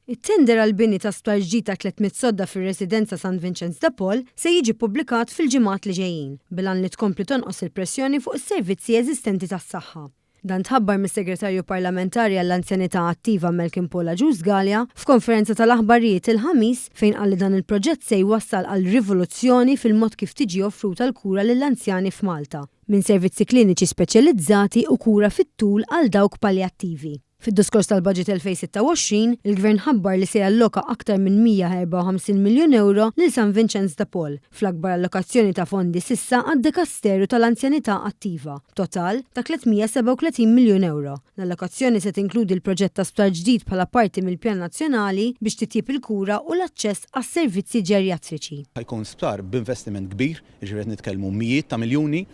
It-tender għall-bini ta' sptar ġdid ta' 300 sodda fir-residenza St. Vincent de Paul se jiġi ppubblikat fil-ġimgħat li ġejjin bilan li tkompli tonqos il-pressjoni fuq is-servizzi eżistenti tas-saħħa. Dan tħabbar mis-Segretarju Parlamentari għall-Anzjanità Attiva Malcolm Paula Ġużgalja f'konferenza tal-aħbarijiet il-ħamis fejn qal li dan il-proġett se jwassal għal rivoluzzjoni fil-mod kif tiġi offruta l-kura lill-anzjani f'Malta minn servizzi kliniċi speċjalizzati u kura fit-tul għal dawk paljattivi. Fid-diskors tal-Budget 2026, il-Gvern ħabbar li se jalloka aktar minn 154 miljun euro lil St. Vincent de Paul fl-akbar allokazzjoni ta' fondi sissa għad-Dikasteru tal-Anzjanità Attiva, total ta' 337 miljun euro. L-allokazzjoni se tinkludi l-proġett ta' sptar ġdid bħala parti mill-Pjan Nazzjonali biex titjib il-kura u l-aċċess għas-servizzi ġerjatriċi. Ħajkun sptar b'investiment kbir, ġifieri nitkellmu mijiet ta' miljuni,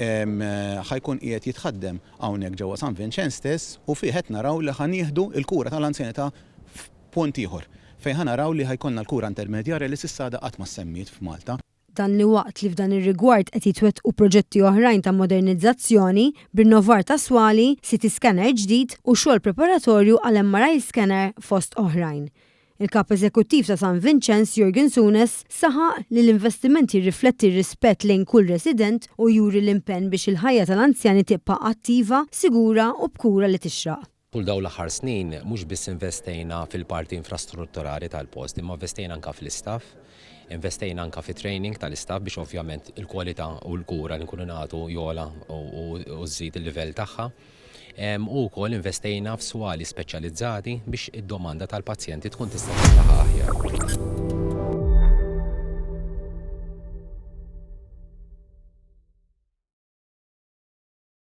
ħajkun qiegħed jitħaddem hawnhekk ġewwa St. Vincent stess u fih qed naraw li ħanieħdu l-kura tal-anzjanità f'punt ieħor fejn ħanaraw li ħajkonna l-kura intermedjarja li s'issa qatt ma semmiet f'Malta. Dan li waqt li f'dan ir-rigward qed jitwettqu proġetti oħrajn ta' modernizzazzjoni b'rinnovar ta' swali, CT scanner ġdid u xogħol preparatorju għal MRI scanner fost oħrajn. Il-kap eżekuttiv ta' St. Vincent, Jürgen Sunes, saħaq li l-investiment jirrifletti r-rispett lejn kull resident u juri l-impenn biex il-ħajja tal-anzjani tibqa' attiva, sigura u b'kura li tixraq. Kull dawn l-aħħar snin mhux biss investejna fil-parti infrastrutturali tal-post, imma investejna anke fl-istaff, investejna anke fit-training tal-istaff biex ovvjament il-kwalità u l-kura li nkunu nagħtu jola u żżid il-livell tagħha. U wkoll investejna f'swali speċjalizzati biex id-domanda tal-pazjenti tkun tista' tistaħ aħjar.